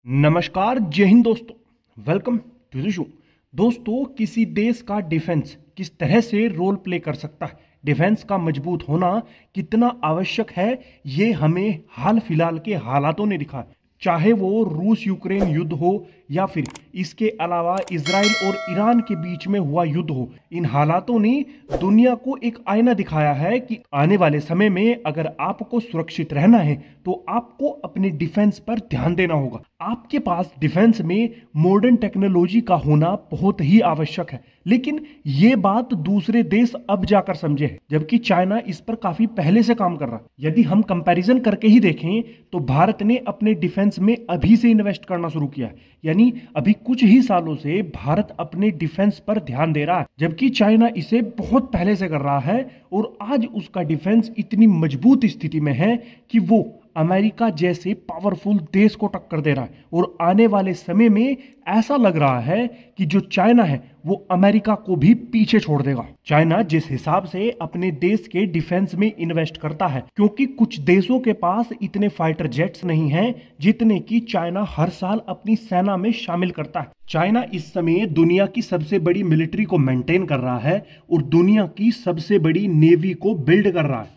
नमस्कार, जय हिंद दोस्तों। Welcome to the show. दोस्तों, किसी देश का डिफेंस किस तरह से रोल प्ले कर सकता है, डिफेंस का मजबूत होना कितना आवश्यक है, ये हमें हाल फिलहाल के हालातों ने दिखा। चाहे वो रूस यूक्रेन युद्ध हो या फिर इसके अलावा इजराइल और ईरान के बीच में हुआ युद्ध हो, इन हालातों ने दुनिया को एक आईना दिखाया है कि आने वाले समय में अगर आपको सुरक्षित रहना है तो आपको अपने डिफेंस पर ध्यान देना होगा। आपके पास डिफेंस में मॉडर्न टेक्नोलॉजी का होना बहुत ही आवश्यक है, लेकिन ये बात दूसरे देश अब जाकर समझे हैं, जबकि चाइना इस पर काफी पहले से काम कर रहा है। यदि हम कंपैरिजन करके ही देखें तो भारत ने अपने डिफेंस में अभी से इन्वेस्ट करना शुरू किया है, यानी अभी कुछ ही सालों से भारत अपने डिफेंस पर ध्यान दे रहा है, जबकि चाइना इसे बहुत पहले से कर रहा है और आज उसका डिफेंस इतनी मजबूत स्थिति में है कि वो अमेरिका जैसे पावरफुल देश को टक्कर दे रहा है। और आने वाले समय में ऐसा लग रहा है कि जो चाइना है वो अमेरिका को भी पीछे छोड़ देगा। चाइना जिस हिसाब से अपने देश के डिफेंस में इन्वेस्ट करता है, क्योंकि कुछ देशों के पास इतने फाइटर जेट्स नहीं हैं जितने की चाइना हर साल अपनी सेना में शामिल करता है। चाइना इस समय दुनिया की सबसे बड़ी मिलिट्री को मेंटेन कर रहा है और दुनिया की सबसे बड़ी नेवी को बिल्ड कर रहा है।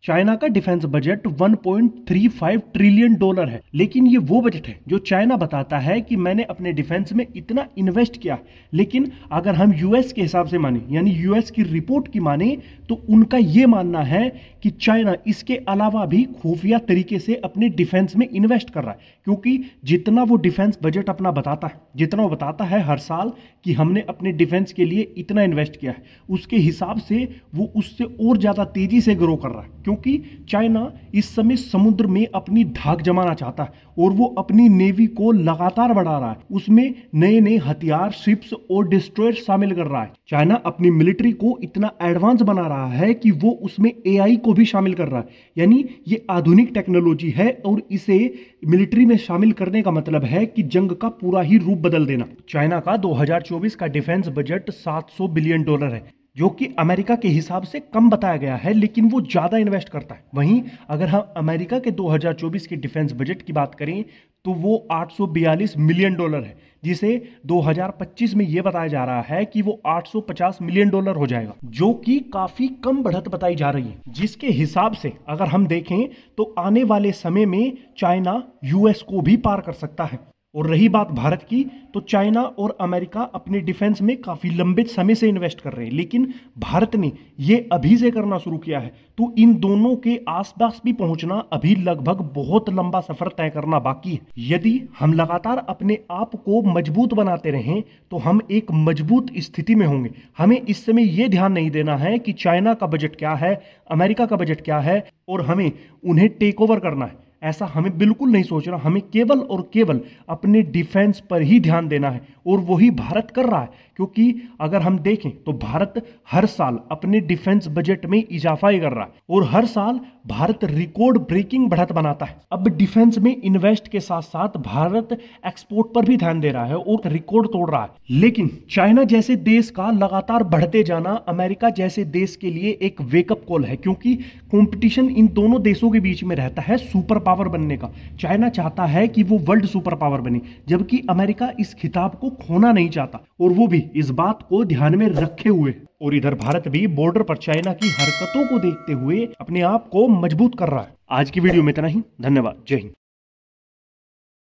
चाइना का डिफेंस बजट 1.35 ट्रिलियन डॉलर है, लेकिन ये वो बजट है जो चाइना बताता है कि मैंने अपने डिफेंस में इतना इन्वेस्ट किया। लेकिन अगर हम यूएस के हिसाब से माने, यानी यूएस की रिपोर्ट की माने, तो उनका ये मानना है कि चाइना इसके अलावा भी खुफिया तरीके से अपने डिफेंस में इन्वेस्ट कर रहा है, क्योंकि जितना वो डिफेंस बजट अपना बताता है, जितना वो बताता है हर साल कि हमने अपने डिफेंस के लिए इतना इन्वेस्ट किया है, उसके हिसाब से वो उससे और ज्यादा तेजी से ग्रो कर रहा है, क्योंकि चाइना इस समय समुद्र में अपनी धाक जमाना चाहता है और वो अपनी नेवी को लगातार बढ़ा रहा है। उसमें नए नए हथियार, शिप्स और डिस्ट्रॉयर शामिल कर रहा है। चाइना अपनी मिलिट्री को इतना एडवांस बना रहा है कि वो उसमें एआई को भी शामिल कर रहा है, यानी ये आधुनिक टेक्नोलॉजी है और इसे मिलिट्री में शामिल करने का मतलब है कि जंग का पूरा ही रूप बदल देना। चाइना का 2024 का डिफेंस बजट 700 बिलियन डॉलर है, जो कि अमेरिका के हिसाब से कम बताया गया है, लेकिन वो ज्यादा इन्वेस्ट करता है। वहीं अगर हम अमेरिका के 2024 के डिफेंस बजट की बात करें तो वो 842 मिलियन डॉलर है, जिसे 2025 में यह बताया जा रहा है कि वो 850 मिलियन डॉलर हो जाएगा, जो कि काफी कम बढ़त बताई जा रही है। जिसके हिसाब से अगर हम देखें तो आने वाले समय में चाइना यूएस को भी पार कर सकता है। और रही बात भारत की, तो चाइना और अमेरिका अपने डिफेंस में काफी लंबे समय से इन्वेस्ट कर रहे हैं, लेकिन भारत ने ये अभी से करना शुरू किया है। तो इन दोनों के आसपास भी पहुंचना अभी लगभग बहुत लंबा सफर तय करना बाकी है। यदि हम लगातार अपने आप को मजबूत बनाते रहें तो हम एक मजबूत स्थिति में होंगे। हमें इस समय यह ध्यान नहीं देना है कि चाइना का बजट क्या है, अमेरिका का बजट क्या है और हमें उन्हें टेक ओवर करना है, ऐसा हमें बिल्कुल नहीं सोचना। हमें केवल और केवल अपने डिफेंस पर ही ध्यान देना है और वही भारत कर रहा है, क्योंकि अगर हम देखें तो भारत हर साल अपने डिफेंस बजट में इजाफा ही कर रहा है और हर साल भारत रिकॉर्ड ब्रेकिंग बढ़त बनाता है। अब डिफेंस में इन्वेस्ट के साथ साथ भारत एक्सपोर्ट पर भी ध्यान दे रहा है और रिकॉर्ड तोड़ रहा है। लेकिन चाइना जैसे देश का लगातार बढ़ते जाना अमेरिका जैसे देश के लिए एक वेकअप कॉल है, क्योंकि कंपटीशन इन दोनों देशों के बीच में रहता है सुपर पावर बनने का। चाइना चाहता है कि वो वर्ल्ड सुपर पावर बने, जबकि अमेरिका इस खिताब को खोना नहीं चाहता और वो भी इस बात को ध्यान में रखे हुए। और इधर भारत भी बॉर्डर पर चाइना की हरकतों को देखते हुए अपने आप को मजबूत कर रहा है। आज की वीडियो में इतना ही। धन्यवाद। जय हिंद।